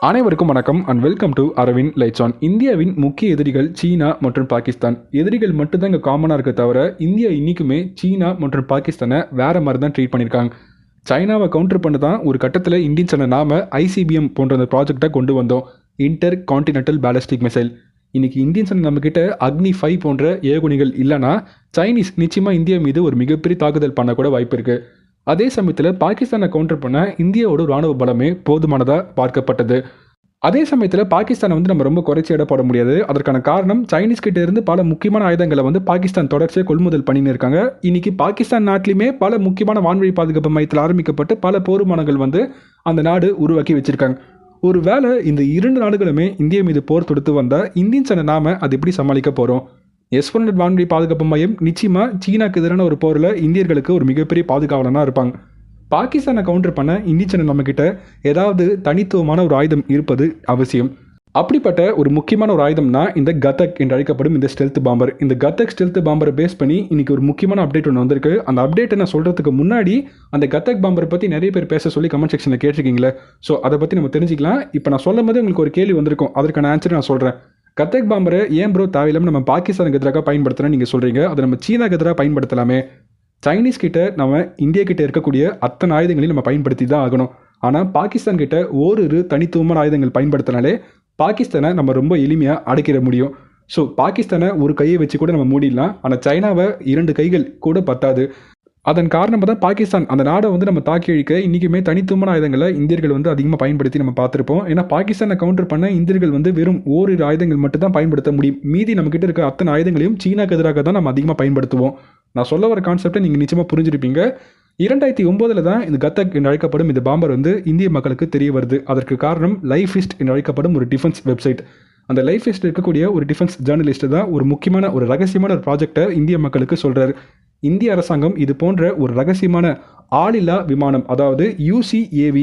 அனைவருக்கும் வணக்கம் and welcome to Arvind lights on. இந்தியாவின் முக்கிய எதிரிகள் சீனா மற்றும் பாகிஸ்தான். எதிரிகள் மட்டும்தான் இங்கே காமனாக இருக்க தவிர இந்தியா இன்றைக்குமே சீனா மற்றும் பாகிஸ்தானை வேற மாதிரி தான் ட்ரீட் பண்ணியிருக்காங்க. சைனாவை கவுண்டர் பண்ண தான் ஒரு கட்டத்தில் இந்தியன்ஸான நாம ICBM போன்ற அந்த ப்ராஜெக்டை கொண்டு வந்தோம், இன்டர் கான்டினென்டல் பேலிஸ்டிக் மிசைல். இன்னைக்கு இந்தியன்ஸ் நம்மக்கிட்ட அக்னி 5 போன்ற ஏவுகணைகள் இல்லைனா சைனீஸ் நிச்சயமாக இந்தியா மீது ஒரு மிகப்பெரிய தாக்குதல் பண்ண கூட வாய்ப்பு இருக்குது. அதே சமயத்தில் பாகிஸ்தானை கவுண்டர் பண்ண இந்தியாவோட ராணுவ பலமே போதுமானதாக பார்க்கப்பட்டது. அதே சமயத்தில் பாகிஸ்தானை நம்ம ரொம்ப குறைச்சி எடை போட முடியாது. அதற்கான காரணம் சைனீஸ் கிட்ட இருந்து பல முக்கியமான ஆயுதங்களை பாகிஸ்தான் தொடர்ச்சியாக கொள்முதல் பண்ணின்னு இருக்காங்க. இன்னைக்கு பாகிஸ்தான் நாட்டிலுமே பல முக்கியமான வான்வழி பாதுகாப்பு மையத்தில் ஆரம்பிக்கப்பட்டு பல போர் விமானங்கள் அந்த நாடு உருவாக்கி வச்சிருக்காங்க. ஒரு வேளை இந்த 2 நாடுகளுமே இந்தியா மீது போர் தொடுத்து வந்தால் இந்தியன்ஸான நாம அது எப்படி சமாளிக்க போகிறோம்? S-400 வான்வழி பாதுகாப்பு மையம் நிச்சயமாக சீனாக்கு எதிரான ஒரு போரில் இந்தியர்களுக்கு ஒரு மிகப்பெரிய பாதுகாவலனாக இருப்பாங்க. பாகிஸ்தானை கவுண்டர் பண்ண இந்தியன் நம்மக்கிட்ட ஏதாவது தனித்துவமான ஒரு ஆயுதம் இருப்பது அவசியம். அப்படிப்பட்ட ஒரு முக்கியமான ஒரு ஆயுதம்னா இந்த கதக் என்று அழைக்கப்படும் இந்த ஸ்டெல்த் பாம்பர். இந்த கதக் ஸ்டெல்த் பாம்பரை பேஸ் பண்ணி இன்னைக்கு ஒரு முக்கியமான அப்டேட் ஒன்று வந்திருக்கு. அந்த அப்டேட்டை நான் சொல்கிறதுக்கு முன்னாடி அந்த கதக் பாம்பரை பற்றி நிறைய பேர் பேச சொல்லி கமெண்ட் செக்ஷனில் கேட்டிருக்கீங்களே, ஸோ அதை பற்றி நம்ம தெரிஞ்சுக்கலாம். இப்போ நான் சொல்லும் போது உங்களுக்கு ஒரு கேள்வி வந்திருக்கும், அதற்கான ஆன்சர் நான் சொல்கிறேன். கதக் பாம்பரை ஏன் ப்ரோ தேவையில்லாமல் நம்ம பாகிஸ்தானுக்கு எதிராக பயன்படுத்துகிறேன்னு நீங்கள் சொல்கிறீங்க, அதை நம்ம சீனாக்கு எதிராக பயன்படுத்தலாமே. சைனீஸ் கிட்ட நம்ம இந்தியா கிட்ட இருக்கக்கூடிய அத்தனை ஆயுதங்களையும் நம்ம பயன்படுத்தி தான் ஆகணும். ஆனால் பாகிஸ்தான் கிட்ட ஓரிரு தனித்துவமான ஆயுதங்கள் பயன்படுத்தினாலே பாகிஸ்தானை நம்ம ரொம்ப எளிமையாக அடக்கிட முடியும். ஸோ பாகிஸ்தானை ஒரு கையை வச்சு கூட நம்ம மூடிடலாம், ஆனால் சைனாவை 2 கைகள் கூட பத்தாது. அதன் காரணமாக தான் பாகிஸ்தான் அந்த நாடை நம்ம தாக்கி அழிக்க இன்றைக்குமே தனித்துவமான ஆயுதங்களை இந்தியர்கள் அதிகமாக பயன்படுத்தி நம்ம பார்த்துருப்போம். ஏன்னா பாகிஸ்தானை கவுண்டர் பண்ண இந்தியர்கள் வெறும் ஓரிரு ஆயுதங்கள் மட்டும் தான் பயன்படுத்த முடியும். மீதி நம்மக்கிட்ட இருக்க அத்தனை ஆயுதங்களையும் சீனாக்கு எதிராக தான் நம்ம அதிகமாக பயன்படுத்துவோம். நான் சொல்ல வர கான்செப்டை நீங்கள் நிச்சயமாக புரிஞ்சிருப்பீங்க. 2009 தான் இந்த கதக் என்று அழைக்கப்படும் இந்த பாம்பர் இந்திய மக்களுக்கு தெரிய வருது. அதற்கு காரணம் லைஃபிஸ்ட் என்று அழைக்கப்படும் ஒரு டிஃபென்ஸ் வெப்சைட். அந்த லைஃபிஸ்ட் இருக்கக்கூடிய ஒரு டிஃபென்ஸ் ஜேர்னலிஸ்ட் தான் ஒரு முக்கியமான ஒரு ரகசியமான ஒரு ப்ராஜெக்டை இந்திய மக்களுக்கு சொல்கிறார். இந்திய அரசாங்கம் இது போன்ற ஒரு ரகசியமான ஆளில்லா விமானம், அதாவது UCAV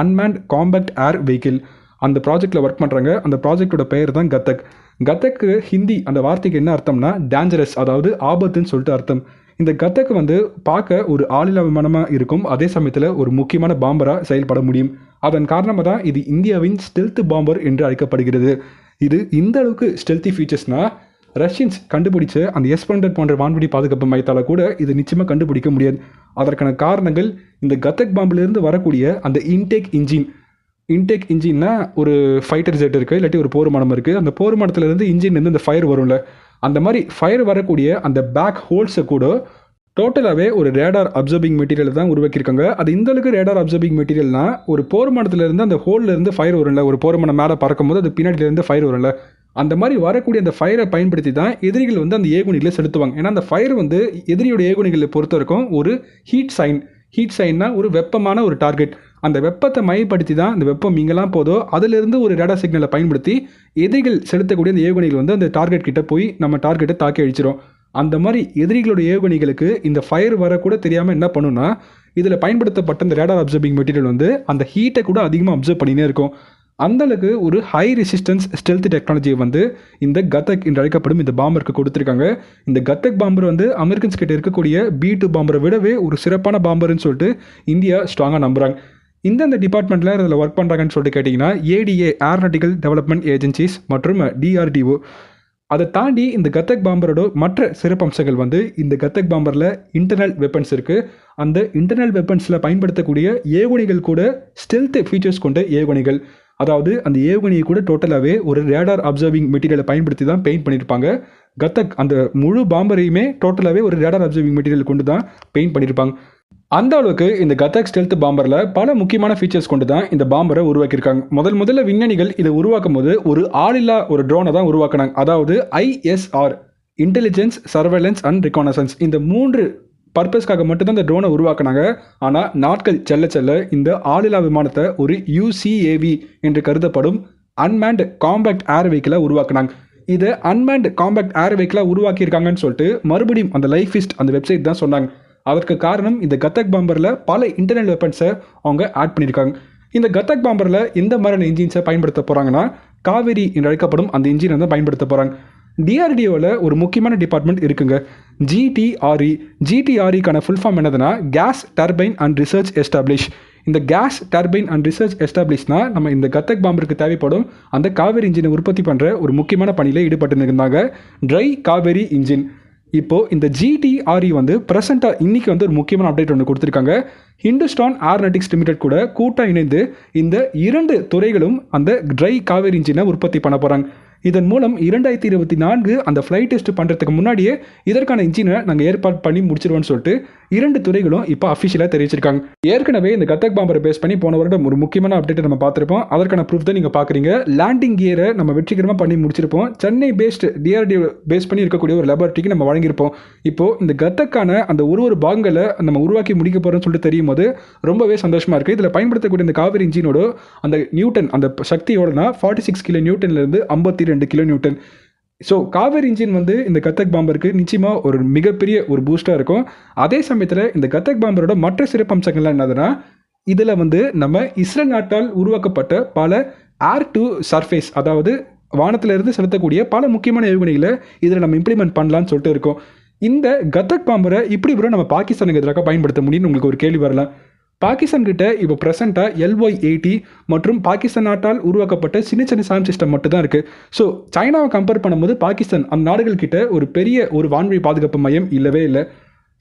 அன்மேண்ட் காம்பேக்ட் ஏர் வெஹிக்கிள், அந்த ப்ராஜெக்டில் ஒர்க் பண்ணுறாங்க. அந்த ப்ராஜெக்டோட பெயர் தான் கதக். கதக்கு ஹிந்தி அந்த வார்த்தைக்கு என்ன அர்த்தம்னா டேஞ்சரஸ், அதாவது ஆபத்துன்னு சொல்லிட்டு அர்த்தம். இந்த கதக்கு பார்க்க ஒரு ஆளில்லா விமானமாக இருக்கும், அதே சமயத்தில் ஒரு முக்கியமான பாம்பராக செயல்பட முடியும். அதன் காரணமாக தான் இது இந்தியாவின் ஸ்டெல்த் பாம்பர் என்று அழைக்கப்படுகிறது. இது இந்த அளவுக்கு ஸ்டெல்த்தி ஃபீச்சர்ஸ்னால் ரஷ்யன்ஸ் கண்டுபிடிச்ச அந்த S-400 போன்ற வான்வழி பாதுகாப்பு மையத்தால் கூட இது நிச்சயமாக கண்டுபிடிக்க முடியாது. அதற்கான காரணங்கள் இந்த கதக் பாம்பிலிருந்து வரக்கூடிய அந்த இன்டேக் இன்ஜின்னா ஒரு ஃபைட்டர் ஜெட் இருக்குது, இல்லாட்டி ஒரு போர் விமானம் இருக்குது. அந்த போர் விமானத்துலேருந்து இன்ஜின்லேருந்து அந்த ஃபயர் வரும்ல, அந்த மாதிரி ஃபயர் வரக்கூடிய அந்த பேக் ஹோல்ஸை கூட டோட்டலாகவே ஒரு ரேடார் அப்சர்விங் மெட்டீரியல் தான் உருவாக்கியிருக்காங்க. அது இந்த அளவுக்கு ரேடார் அப்சர்விங் மெட்டீரியல்னா ஒரு போர் விமானத்துலேருந்து அந்த ஹோல்லேருந்து ஃபயர் வரும்ல, ஒரு போர் விமானம் மேலே பறக்கும் போது அது பின்னாடியிலேருந்து ஃபயர் வரும்ல, அந்த மாதிரி வரக்கூடிய அந்த ஃபயரை பயன்படுத்தி தான் எதிரிகள் அந்த ஏவுகணைகளை செலுத்துவாங்க. ஏன்னா அந்த ஃபயர் எதிரியோட ஏவுகணைகளை பொறுத்த வரைக்கும் ஒரு ஹீட் சைன்னா ஒரு வெப்பமான ஒரு டார்கெட். அந்த வெப்பத்தை மையப்படுத்தி தான் அந்த வெப்பம் இங்கெல்லாம் போதோ அதிலிருந்து ஒரு ரேடார் சிக்னலை பயன்படுத்தி எதிரிகள் செலுத்தக்கூடிய அந்த ஏவுகணைகள் அந்த டார்கெட் கிட்ட போய் நம்ம டார்கெட்டை தாக்கி அழிச்சிடும். அந்த மாதிரி எதிரிகளோட ஏவுகணைகளுக்கு இந்த ஃபயர் வரக்கூட தெரியாமல் என்ன பண்ணுன்னா இதில் பயன்படுத்தப்பட்ட இந்த ரேடார் அப்சர்விங் மெட்டீரியல் அந்த ஹீட்டை கூட அதிகமாக அப்சர்வ் பண்ணினே இருக்கும். அந்தளவுக்கு ஒரு ஹை ரெசிஸ்டன்ஸ் ஸ்டெல்த் டெக்னாலஜியை இந்த கதக் என்று அழைக்கப்படும் இந்த பாம்பருக்கு கொடுத்துருக்காங்க. இந்த கதக் பாம்பர் அமெரிக்கன்ஸ் கிட்ட இருக்கக்கூடிய B-2 பாம்பரை விடவே ஒரு சிறப்பான பாம்பர்னு சொல்லிட்டு இந்தியா ஸ்ட்ராங்காக நம்புகிறாங்க. இந்தந்த டிபார்ட்மெண்ட்டில் இதில் ஒர்க் பண்ணுறாங்கன்னு சொல்லிட்டு கேட்டிங்கன்னா ADA ஏரோநாட்டிக்கல் டெவலப்மெண்ட் ஏஜென்சிஸ் மற்றும் DRDO. அதை தாண்டி இந்த கதக் பாம்பரோட மற்ற சிறப்பம்சங்கள் இந்த கதக் பாம்பரில் இன்டர்னல் வெப்பன்ஸ் இருக்குது. அந்த இன்டர்னல் வெப்பன்ஸில் பயன்படுத்தக்கூடிய ஏவுகணைகள் கூட ஸ்டெல்த் ஃபீச்சர்ஸ் கொண்ட ஏவுகணைகள். அதாவது அந்த ஏவுகணையை கூட டோட்டலாகவே ஒரு ரேடார் அப்சர்விங் மெட்டீரியலை பயன்படுத்தி தான் பெயிண்ட் பண்ணியிருப்பாங்க. கதக் அந்த முழு பாம்பரையுமே டோட்டலாகவே ஒரு ரேடார் அப்சர்விங் மெட்டீரியல் கொண்டு தான் பெயிண்ட் பண்ணியிருப்பாங்க. அந்த அளவுக்கு இந்த கதக் ஸ்டெல்த் பாம்பரில் பல முக்கியமான ஃபீச்சர்ஸ் கொண்டு தான் இந்த பாம்பரை உருவாக்கியிருக்காங்க. முதல்ல விஞ்ஞானிகள் இதை உருவாக்கும் போது ஒரு ஆளில்லா ஒரு ட்ரோனை தான் உருவாக்கினாங்க. அதாவது ISR, intelligence, surveillance and reconnaissance, இந்த 3 பர்பஸ்க்காக மட்டும்தான் இந்த ட்ரோனை உருவாக்கினாங்க. ஆனால் நாட்கள் செல்ல இந்த ஆளில்லா விமானத்தை ஒரு UCAV என்று கருதப்படும் அன்மேண்ட் காம்பேக்ட் ஏர் வெஹிக்கிளை உருவாக்கினாங்க. இதை அன்மேண்ட் காம்பேக்ட் ஏர் வெஹிக்கிளாக உருவாக்கியிருக்காங்கன்னு சொல்லிட்டு மறுபடியும் அந்த லைஃபிஸ்ட் அந்த வெப்சைட் தான் சொன்னாங்க. அதற்கு காரணம் இந்த கதக் பாம்பரில் பல இன்டர்னல் வெப்பன்ஸை அவங்க ஆட் பண்ணியிருக்காங்க. இந்த கதக் பாம்பரில் எந்த மாதிரியான இன்ஜின்ஸை பயன்படுத்த போகிறாங்கன்னா காவேரி என்று அழைக்கப்படும் அந்த இன்ஜினை பயன்படுத்த போகிறாங்க. டிஆர்டிஓவில் ஒரு முக்கியமான டிபார்ட்மெண்ட் இருக்குங்க, ஜிடிஆர்இ. ஜிடிஆர்இக்கான ஃபுல் ஃபார்ம் என்னதுன்னா gas turbine and research establish. இந்த கேஸ் டர்பைன் அண்ட் ரிசர்ச் எஸ்டாப்ளிஷ்னா நம்ம இந்த கத்தக் பாம்பருக்கு தேவைப்படும் அந்த காவேரி இன்ஜினை உற்பத்தி பண்ணுற ஒரு முக்கியமான பணியில் ஈடுபட்டு இருந்தாங்க, ட்ரை காவேரி இன்ஜின். இப்போது இந்த ஜிடிஆர்இ வந்து ப்ரெசென்ட்டாக இன்றைக்கி வந்து ஒரு முக்கியமான அப்டேட் ஒன்று கொடுத்துருக்காங்க. ஹிந்துஸ்தான் ஏரோநாட்டிக்ஸ் லிமிடெட் கூட கூட்டாக இணைந்து இந்த 2 துறைகளும் அந்த ட்ரை காவேரி இன்ஜினை உற்பத்தி பண்ண போகிறாங்க. இதன் மூலம் 2024 அந்த ஃப்ளைட் டெஸ்ட் பண்ணுறதுக்கு முன்னாடியே இதற்கான இன்ஜினை நாங்கள் ஏற்பாடு பண்ணி முடிச்சிருவோம்னு சொல்லிட்டு 2 துறைகளும் இப்போ அஃபிஷியலாக தெரிவிச்சிருக்காங்க. ஏற்கனவே இந்த கத்தக் பாம்பரை பேஸ் பண்ணி போன வருடம் ஒரு முக்கியமான அப்டேட்டை நம்ம பார்த்துருப்போம். அதற்கான ப்ரூஃப் தான் நீங்கள் பார்க்குறீங்க. லேண்டிங் கியரை நம்ம வெற்றிகரமாக பண்ணி முடிச்சிருப்போம். சென்னை பேஸ்டு டிஆர்டிஓ பேஸ் பண்ணி இருக்கக்கூடிய ஒரு லெபார்ட்டரிக்கு நம்ம வழங்கியிருப்போம். இப்போது இந்த கத்தக்கான அந்த ஒரு பாகங்களை நம்ம உருவாக்கி முடிக்க போகிறோம்னு சொல்லிட்டு தெரியும் போது ரொம்பவே சந்தோஷமாக இருக்குது. இதில் பயன்படுத்தக்கூடிய இந்த காவேரி இன்ஜினோட அந்த நியூட்டன் அந்த சக்தியோடனா 46 கிலோ நியூட்டன்லேருந்து 52 kilo newton. So Kaveri engine வந்து இந்த கத்தக் பாம்பருக்கு நிச்சயமாக ஒரு மிகப்பெரிய ஒரு பூஸ்டாக இருக்கும். அதே சமயத்தில் இந்த கத்தக் பாம்பரோட மற்ற சிறப்பம்சங்கள்லாம் என்னதுன்னா, இதில் வந்து நம்ம இஸ்ரேல் நாட்டால் உருவாக்கப்பட்ட பல ஏர் டு சர்ஃபேஸ், அதாவது வானத்திலிருந்து செலுத்தக்கூடிய பல முக்கியமான ஏவுகணைகளை இதில் நம்ம இம்ப்ளிமெண்ட் பண்ணலான்னு சொல்லிட்டு இருக்கோம். இந்த கத்தக் பாம்பரை இப்படி கூட நம்ம பாகிஸ்தானுக்கு எதிராக பயன்படுத்த முடியும்னு உங்களுக்கு ஒரு கேள்வி வரலாம். பாகிஸ்தான் கிட்ட இப்போ ப்ரெசென்ட்டாக LY-80 மற்றும் பாகிஸ்தான் நாட்டால் உருவாக்கப்பட்ட சின்ன சின்ன சாம் சிஸ்டம் மட்டும் தான் இருக்குது. ஸோ சைனாவை கம்பேர் பண்ணும்போது பாகிஸ்தான் அந்த நாடுகள் கிட்ட ஒரு பெரிய ஒரு வான்வழி பாதுகாப்பு மையம் இல்லவே இல்லை.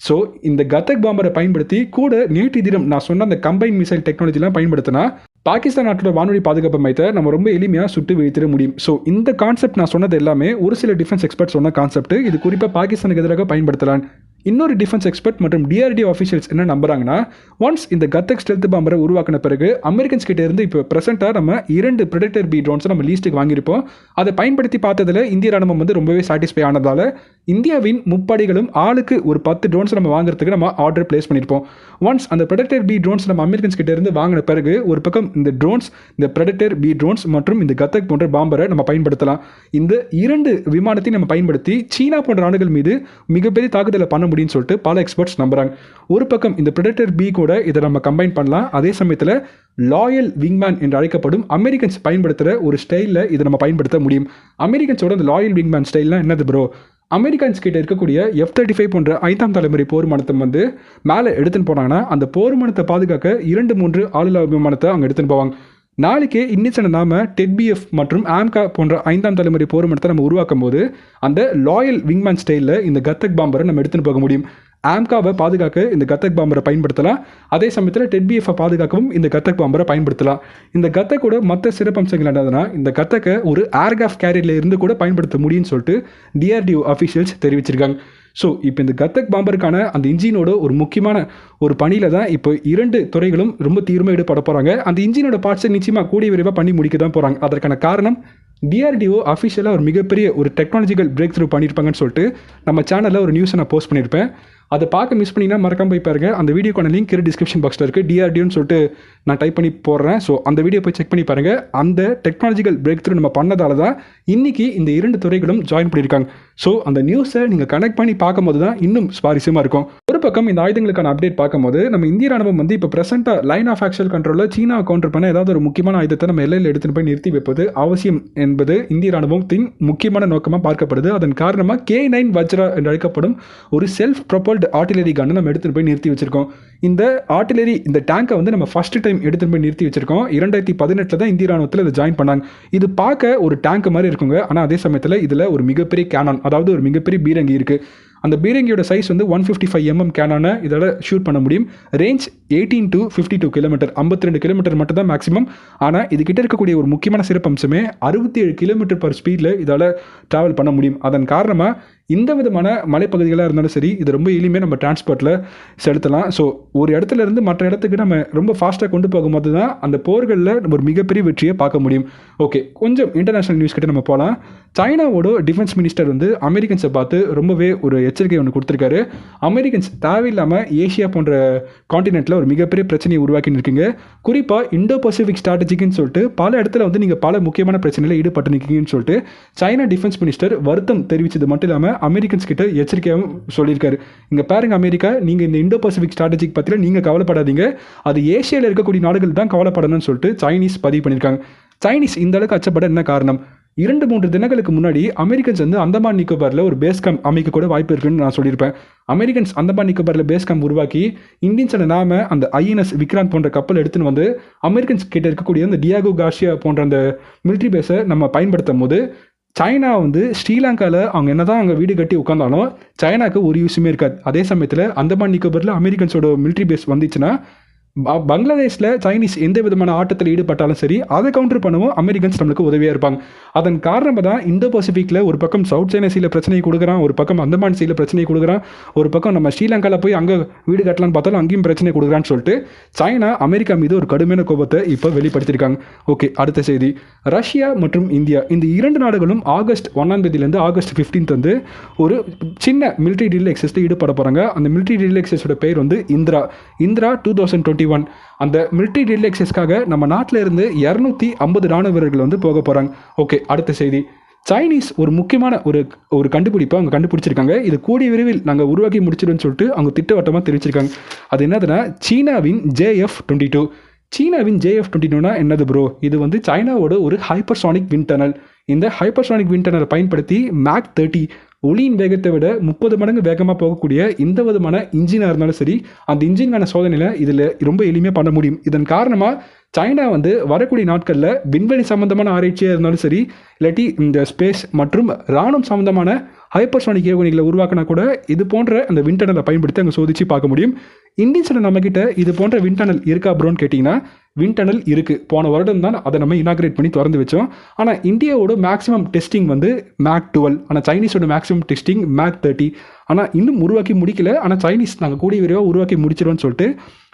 ஸோ இந்த கத்தக் பாம்பரை பயன்படுத்தி கூட நேற்று தினம் நான் சொன்ன அந்த கம்பைன் மிசைல் டெக்னாலஜிலாம் பயன்படுத்தினா பாகிஸ்தான் நாட்டோட வான்வழி பாதுகாப்பு மையத்தை நம்ம ரொம்ப எளிமையாக சுட்டு வீழ்த்திட முடியும். ஸோ இந்த கான்செப்ட் நான் சொன்னது எல்லாமே ஒரு சில டிஃபென்ஸ் எக்ஸ்பர்ட் சொன்ன கான்செப்ட். இது குறிப்பாக பாகிஸ்தானுக்கு எதிராக பயன்படுத்தலாம். இன்னொரு டிஃபென்ஸ் எக்ஸ்பர்ட் மற்றும் டிஆர்டிஓ அஃபிஷியல்ஸ் என்ன நம்புறாங்கன்னா, ஒன்ஸ் இந்த கத்தக் ஸ்டெல்த் பாம்பரை உருவாக்கின பிறகு அமெரிக்கன்ஸ் கிட்ட இருந்து இப்போ ப்ரெசென்ட்டாக நம்ம 2 Predator B ட்ரோன்ஸை நம்ம லீஸ்ட்டுக்கு வாங்கியிருப்போம். அதை பயன்படுத்தி பார்த்ததில் இந்திய ராணுவம் வந்து ரொம்பவே சாட்டிஸ்ஃபை ஆனதால் இந்தியாவின் முப்படைகளும் ஆளுக்கு ஒரு 10 ட்ரோன்ஸ் நம்ம வாங்குறதுக்கு நம்ம ஆர்டர் பிளேஸ் பண்ணியிருப்போம். ஒன்ஸ் அந்த Predator B ட்ரோன்ஸ் நம்ம அமெரிக்கன்ஸ் கிட்ட இருந்து வாங்கின பிறகு ஒரு பக்கம் இந்த ட்ரோன்ஸ், இந்த Predator B ட்ரோன்ஸ் மற்றும் இந்த கத்தக் போன்ற பாம்பரை நம்ம பயன்படுத்தலாம். இந்த 2 விமானத்தையும் நம்ம பயன்படுத்தி சீனா போன்ற நாடுகள் மீது மிகப்பெரிய தாக்குதலை பண்ண முடியும்னு சொல்லிட்டு பல எக்ஸ்பர்ட்ஸ் நம்புறாங்க. ஒரு பக்கம் இந்த Predator B கூட இதை நம்ம கம்பைன் பண்ணலாம். அதே சமயத்தில் லாயல் விங்மேன் என்று அழைக்கப்படும் அமெரிக்கன்ஸ் பயன்படுத்துகிற ஒரு ஸ்டைலில் இதை நம்ம பயன்படுத்த முடியும். அமெரிக்கன்ஸோட அந்த லாயல் விங்மேன் ஸ்டைல்னால் என்னது ப்ரோ? அமெரிக்கன்ஸ் கிட்ட இருக்கக்கூடிய F-35 போன்ற 5ஆம் தலைமுறை போர் விமானத்தை வந்து மேலே எடுத்துன்னு போனாங்கன்னா அந்த போர் விமானத்தை பாதுகாக்க 2-3 ஆளில்லா விமானத்தை அங்கே எடுத்துன்னு போவாங்க. நாளைக்கு இன்னிச்சன நாம TEDBF மற்றும் ஆம்கா போன்ற 5ஆம் தலைமுறை போர் விமானத்தை நம்ம உருவாக்கும் போது அந்த லாயல் விங்மேன் ஸ்டைலில் இந்த கத்தக் பாம்பரை நம்ம எடுத்துன்னு போக முடியும். ஆம்காவை பாதுகாக்க இந்த கத்தக் பாம்பரை பயன்படுத்தலாம். அதே சமயத்தில் TEDBF-ஐ பாதுகாக்கவும் இந்த கத்தக் பாம்பரை பயன்படுத்தலாம். இந்த கத்தக்கோட மற்ற சிறப்பம்சங்கள் என்னதுன்னா, இந்த கத்தக்கை ஒரு ஏர்கிராஃப்ட் கேரியரில் இருந்து கூட பயன்படுத்த முடியும்னு சொல்லிட்டு டிஆர்டிஓ அஃபிஷியல்ஸ் தெரிவிச்சிருக்காங்க. ஸோ இப்போ இந்த கத்தக் பாம்பருக்கான அந்த இன்ஜினோட ஒரு முக்கியமான ஒரு பணியில் தான் இப்போ 2 துறைகளும் ரொம்ப தீவிரமாக ஈடுபட போகிறாங்க. அந்த இன்ஜினோட பார்ட்ஸை நிச்சயமாக கூடிய விரைவாக பண்ணி முடிக்க தான் போகிறாங்க. அதற்கான காரணம் டிஆர்டிஓ அஃபிஷியலாக ஒரு மிகப்பெரிய ஒரு டெக்னாலஜிக்கல் பிரேக் த்ரூ பண்ணியிருப்பாங்கன்னு சொல்லிட்டு நம்ம சேனலில் ஒரு நியூஸை நான் போஸ்ட் பண்ணியிருப்பேன். அதை பார்க்க மிஸ் பண்ணிங்கன்னா மறக்காம போய் பாருங்க. அந்த வீடியோக்கான லிங்க் டிஸ்கிரிப்ஷன் பாக்ஸில் இருக்குது. டிஆர்டிஓன்னு சொல்லிட்டு நான் டைப் பண்ணி போடுறேன். ஸோ அந்த வீடியோ போய் செக் பண்ணி பாருங்கள். அந்த டெக்னாலஜிக்கல் பிரேக் த்ரூ நம்ம பண்ணதால தான் இன்றைக்கி இந்த 2 துறைகளும் ஜாயின் பண்ணியிருக்காங்க. ஸோ அந்த நியூஸை நீங்கள் கனெக்ட் பண்ணி பார்க்கும்போது தான் இன்னும் சுவாரஸ்யமாக இருக்கும். ஒரு பக்கம் இந்த ஆயுதங்களுக்கான அப்டேட் பார்க்கும்போது நம்ம இந்திய ராணுவம் வந்து இப்போ ப்ரெசென்ட்டாக லைன் ஆஃப் ஆக்சுவல் கண்ட்ரோலில் சீனாவை கவுண்டர் பண்ண ஏதாவது ஒரு முக்கியமான ஆயுதத்தை நம்ம எல்லையில் எடுத்துகிட்டு போய் நிறுத்தி வைப்பது அவசியம் என்பது இந்திய ராணுவத்தின் முக்கியமான நோக்கமாக பார்க்கப்படுது. அதன் காரணமாக K9 வஜ்ரா என்று அழைக்கப்படும் ஒரு செல்ஃப் ப்ரொபல்டு ஆர்டிலரி கன்னை நம்ம எடுத்துகிட்டு போய் நிறுத்தி வச்சிருக்கோம். இந்த ஆர்டிலரி இந்த டேங்கை வந்து நம்ம ஃபர்ஸ்ட் டைம் எடுத்துகிட்டு போய் நிறுத்தி வச்சிருக்கோம். 2018 தான் இந்திய ராணுவத்தில் இதை ஜாயின் பண்ணாங்க. இது பார்க்க ஒரு டேங்க் மாதிரி இருக்குங்க. ஆனால் அதே சமயத்தில் இதில் ஒரு மிகப்பெரிய கேனான், அதாவது ஒரு மிகப்பெரிய பீரங்கி இருக்குது. அந்த பீரங்கியோட சைஸ் வந்து 155 mm கேனான இதோட ஷூட் பண்ண முடியும். ரேஞ்ச் 18 to 52 கிலோமீட்டர், 52 கிலோமீட்டர் மட்டும் தான் மேக்ஸிமம். ஆனால் இதுகிட்ட இருக்கக்கூடிய ஒரு முக்கியமான சிறப்பம்சமே 67 கிலோமீட்டர் பர் ஸ்பீடில் இதால் ட்ராவல் பண்ண முடியும். அதன் காரணமாக இந்த விதமான மலைப்பகுதிகளாக இருந்தாலும் சரி, இது ரொம்ப எளிமையாக நம்ம டிரான்ஸ்போர்ட்டில் செலுத்தலாம். ஸோ ஒரு இடத்துல இருந்து மற்ற இடத்துக்கு நம்ம ரொம்ப ஃபாஸ்ட்டாக கொண்டு போகும்போது தான் அந்த போர்களில் நம்ம ஒரு மிகப்பெரிய வெற்றியை பார்க்க முடியும். ஓகே, கொஞ்சம் இன்டர்நேஷனல் நியூஸ் கிட்ட நம்ம போகலாம். சைனாவோட டிஃபென்ஸ் மினிஸ்டர் வந்து அமெரிக்கன்ஸை பார்த்து ரொம்பவே ஒரு எச்சரிக்கை ஒன்று கொடுத்துருக்காரு. அமெரிக்கன்ஸ் தேவையில்லாமல் ஏஷியா போன்ற காண்டினென்ட்டில் ஒரு மிகப்பெரிய பிரச்சனையை உருவாக்கின்னு இருக்கீங்க. குறிப்பாக இண்டோ பசிபிக் ஸ்ட்ராட்டஜிக்குன்னு சொல்லிட்டு பல இடத்துல வந்து நீங்கள் பல முக்கியமான பிரச்சனையில் ஈடுபட்டு நிற்கீங்கன்னு சொல்லிட்டு சைனா டிஃபென்ஸ் மினிஸ்டர் வருத்தம் தெரிவித்தது மட்டும் இல்லாமல் அமெரிக்கன்ஸ் கிட்ட எச்சரிக்கையாகவும் சொல்லியிருக்காரு. இங்கே பாருங்க அமெரிக்கா, நீங்கள் இந்த இண்டோ பசிபிக் ஸ்ட்ராட்டஜிக் பற்றியில் நீங்கள் கவலைப்படாதீங்க, அது ஏஷியாவில் இருக்கக்கூடிய நாடுகள் தான் கவலைப்படணும்னு சொல்லிட்டு சைனீஸ் பதிவு பண்ணியிருக்காங்க. சைனீஸ் இந்த அளவுக்கு அச்சப்பட என்ன காரணம்? 2-3 தினங்களுக்கு முன்னாடி அமெரிக்கன்ஸ் வந்து அந்தமான் நிக்கோபாரில் ஒரு பேஸ் கேம்ப் அமைக்க கூட வாய்ப்பு இருக்குன்னு நான் சொல்லியிருப்பேன். அமெரிக்கன்ஸ் அந்தமான் நிக்கோபாரில் பேஸ் கேம்ப் உருவாக்கி இந்தியன்ஸோட நாம அந்த ஐஎன்எஸ் விக்ராந்த் போன்ற கப்பல் எடுத்துன்னு வந்து அமெரிக்கன்ஸ் கிட்ட இருக்கக்கூடிய அந்த டியாகோ கார்சியா போன்ற அந்த மிலிட்ரி பேஸை நம்ம பயன்படுத்தும் போது சைனா வந்து ஸ்ரீலங்காவில் அவங்க என்னதான் அங்கே வீடு கட்டி உட்காந்தாலும் சைனாக்கு ஒரு யூஸுமே இருக்காது. அதே சமயத்தில் அந்தமான் நிக்கோபரில் அமெரிக்கன்ஸோட மிலிட்ரி பேஸ் வந்துச்சுன்னா பங்களாதேஷில் சைனீஸ் எந்த விதமான ஆட்டத்தில் ஈடுபட்டாலும் சரி அதை கவுண்டர் பண்ணவும் அமெரிக்கன்ஸ் நம்மளுக்கு உதவியாக இருப்பாங்க. அதன் காரணமாக தான் இந்தோ பசிபிக்கில் ஒரு பக்கம் சவுத் சைனா சீல பிரச்சனையை கொடுக்குறான், ஒரு பக்கம் அந்தமான் சீல பிரச்சனையை கொடுக்குறான், ஒரு பக்கம் நம்ம ஸ்ரீலங்காவில் போய் அங்கே வீடு கட்டலான்னு பார்த்தாலும் அங்கேயும் பிரச்சனை கொடுக்குறான்னு சொல்லிட்டு சைனா அமெரிக்கா மீது ஒரு கடுமையான கோபத்தை இப்போ வெளிப்படுத்தியிருக்காங்க. ஓகே, அடுத்த செய்தி. ரஷ்யா மற்றும் இந்தியா இந்த 2 நாடுகளும் ஆகஸ்ட் 1ஆம் தேதியிலேருந்து ஆகஸ்ட் 15 வந்து ஒரு சின்ன மிலிட்ரி டீல் எக்ஸஸில் ஈடுபட போகிறாங்க. அந்த மிலிட்ரி டீல் எக்ஸஸோட பேர் வந்து இந்திரா 2021. அந்த மிலிட்ரி டீல் எக்ஸஸ்க்காக நம்ம நாட்டில் இருந்து 250 ராணுவ வீரர்கள் வந்து போக போகிறாங்க. ஓகே, அடுத்த செய்தி. சைனீஸ் ஒரு முக்கியமான ஒரு கண்டுபிடிப்பை அவங்க கண்டுபிடிச்சிருக்காங்க. இது கூடிய விரைவில் நாங்கள் உருவாக்கி முடிச்சிடுன்னு சொல்லிட்டு அவங்க திட்டவட்டமாக தெரிவிச்சிருக்காங்க. அது என்னதுன்னா சீனாவின் JF-22. சீனாவின் JF-22னா என்னது ப்ரோ? இது வந்து சைனாவோட ஒரு ஹைப்பர்சானிக் விண்ட் டனல். இந்த ஹைப்பர்சானிக் விண்ட் டனலை பயன்படுத்தி மேக் 30 ஒளியின் வேகத்தை விட 30 மடங்கு வேகமாக போகக்கூடிய எந்த விதமான இன்ஜினாக இருந்தாலும் சரி அந்த இன்ஜின்கான சோதனையில் இதில் ரொம்ப எளிமையாக பண்ண முடியும். இதன் காரணமாக சைனா வந்து வரக்கூடிய நாட்களில் விண்வெளி சம்பந்தமான ஆராய்ச்சியாக இருந்தாலும் சரி இல்லாட்டி இந்த ஸ்பேஸ் மற்றும் ராணுவம் சம்பந்தமான ஹைப்பர்சானிக் ஏவுகணைகளை உருவாக்கினா கூட இது போன்ற அந்த விண்டனலை பயன்படுத்தி அங்கே சோதிச்சு பார்க்க முடியும். இந்தியன்ஸோட நம்மக்கிட்ட இது போன்ற விண்டனல் இருக்கா ப்ரோன்னு கேட்டிங்கன்னா விண்டனல் இருக்குது. போன வருடம் தான் அதை நம்ம இனாகிரேட் பண்ணி திறந்து வச்சோம். ஆனால் இந்தியாவோட மேக்ஸிமம் டெஸ்டிங் வந்து மேக் 12, ஆனால் சைனீஸோட மேக்ஸிமம் டெஸ்டிங் மேக் 30. ஆனால் இன்னும் உருவாக்கி முடிக்கல. ஆனால் சைனீஸ் நாங்கள் கூடிய விரைவாக உருவாக்கி முடிச்சிடுவோம்னு சொல்லிட்டு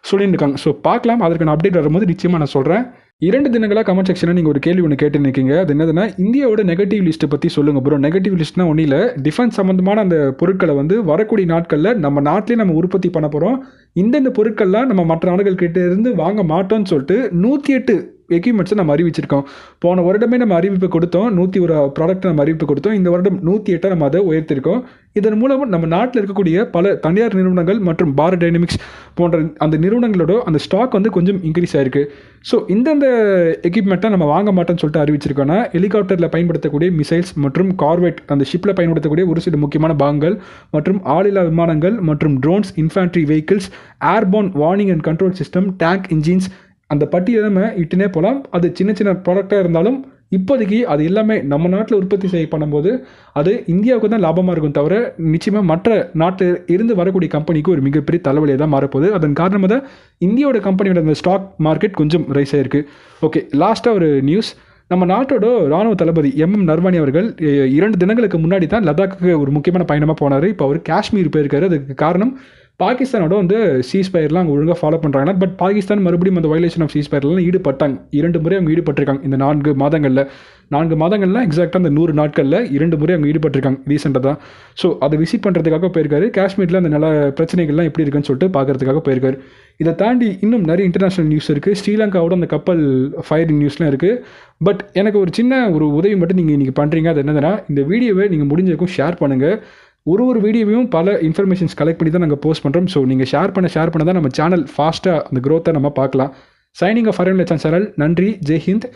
சொல்லியிருக்காங்க. ஸோ பார்க்கலாம், அதற்கான அப்டேட் வரும்போது நிச்சயமாக நான் சொல்கிறேன். 2 தினங்களாக கமெண்ட் செக்ஷனில் நீங்கள் ஒரு கேள்வி ஒன்று கேட்டு நிற்கீங்க. அது என்னதுன்னா இந்தியாவோட நெகட்டிவ் லிஸ்ட்டை பற்றி சொல்லுங்கள் ப்ரோ. நெகட்டிவ் லிஸ்ட்னா ஒன்றும் இல்லை, டிஃபென்ஸ் சம்மந்தமான அந்த பொருட்களை வந்து வரக்கூடிய நாட்களில் நம்ம நாட்டிலே நம்ம உற்பத்தி பண்ண போகிறோம். இந்தந்த பொருட்கள்லாம் நம்ம மற்ற நாடுகள் கிட்ட இருந்து வாங்க மாட்டோம்னு சொல்லிட்டு 108 எக்யூப்மெண்ட்ஸை நம்ம அறிவிச்சிருக்கோம். போன வருடமே நம்ம அறிவிப்பு கொடுத்தோம், 101 ப்ராடக்ட் நம்ம அறிவிப்பு கொடுத்தோம். இந்த வருடம் 108 நம்ம அதை உயர்த்திருக்கோம். இதன் மூலம் நம்ம நாட்டில் இருக்கக்கூடிய பல தனியார் நிறுவனங்கள் மற்றும் பாரத் டைனமிக்ஸ் போன்ற அந்த நிறுவனங்களோட அந்த ஸ்டாக் வந்து கொஞ்சம் இன்க்ரீஸ் ஆயிருக்கு. ஸோ இந்தந்த எக்யூப்மெண்ட்டை நம்ம வாங்க மாட்டோம்னு சொல்லிட்டு அறிவிச்சிருக்கோன்னா ஹெலிகாப்டரில் பயன்படுத்தக்கூடிய மிசைல்ஸ் மற்றும் கார்வெட் அந்த ஷிப்பில் பயன்படுத்தக்கூடிய ஒரு சில முக்கியமான பாகங்கள் மற்றும் ஆளில்லா விமானங்கள் மற்றும் drones, infantry vehicles, airborne warning and control system, tank engines, அந்த பட்டியலை நம்ம இட்டுனே போகலாம். அது சின்ன சின்ன ப்ராடக்டாக இருந்தாலும் இப்போதைக்கு அது எல்லாமே நம்ம நாட்டில் உற்பத்தி செய்ய பண்ணும்போது அது இந்தியாவுக்கு தான் லாபமாக இருக்கும் தவிர நிச்சயமாக மற்ற நாட்டில் இருந்து வரக்கூடிய கம்பெனிக்கு ஒரு மிகப்பெரிய தலைவலியாக தான் மாறப்போகுது. அதன் காரணமாக தான் இந்தியாவோட கம்பெனியோட அந்த ஸ்டாக் மார்க்கெட் கொஞ்சம் ரைஸ் ஆயிருக்கு. ஓகே, லாஸ்ட்டாக ஒரு நியூஸ். நம்ம நாட்டோட ராணுவ தளபதி MM நரவானே அவர்கள் 2 தினங்களுக்கு முன்னாடி தான் லடாக்கு ஒரு முக்கியமான பயணமாக போனார். இப்போ அவர் காஷ்மீர் போயிருக்காரு. அதுக்கு காரணம் பாகிஸ்தானோட வந்து சீஸ்பயர்லாம் அங்கே ஒழுங்காக ஃபாலோ பண்ணுறாங்கன்னா பட் பாகிஸ்தான் மறுபடியும் அந்த வயலேஷன் ஆஃப் சீஸ்பயர்லாம் ஈடுபட்டாங்க. 2 முறை அவங்க ஈடுபட்டிருக்காங்க இந்த 4 மாதங்கள்லாம் எக்ஸாக்டாக அந்த 100 நாட்களில் 2 முறை அவங்க ஈடுபட்டிருக்காங்க ரீசெண்டாக தான். ஸோ அதை விசிட் பண்ணுறதுக்காக போயிருக்காரு. காஷ்மீரில் அந்த நல்ல பிரச்சனைகள்லாம் எப்படி இருக்குன்னு சொல்லிட்டு பார்க்கறதுக்காக போயிருக்காரு. இதை தாண்டி இன்னும் நிறைய இன்டர்நேஷ்னல் நியூஸ் இருக்குது. ஸ்ரீலங்காவோட அந்த கப்பல் ஃபயரிங் நியூஸ்லாம் இருக்குது. பட் எனக்கு ஒரு சின்ன ஒரு உதவி மட்டும் நீங்கள் இன்றைக்கி பண்ணுறீங்க. அது என்னதுன்னா இந்த வீடியோவை நீங்கள் முடிஞ்சதுக்கும் ஷேர் பண்ணுங்கள். ஒரு வீடியோவையும் பல இன்ஃபர்மேஷன்ஸ் கலெக்ட் பண்ணி தான் நாங்கள் போஸ்ட் பண்ணுறோம். ஸோ நீங்கள் ஷேர் பண்ண தான் நம்ம சேனல் ஃபாஸ்ட்டாக அந்த க்ரோத்தை நம்ம பார்க்கலாம். Signing off Aravind Latchan channel. நன்றி, ஜெய் ஹிந்த்.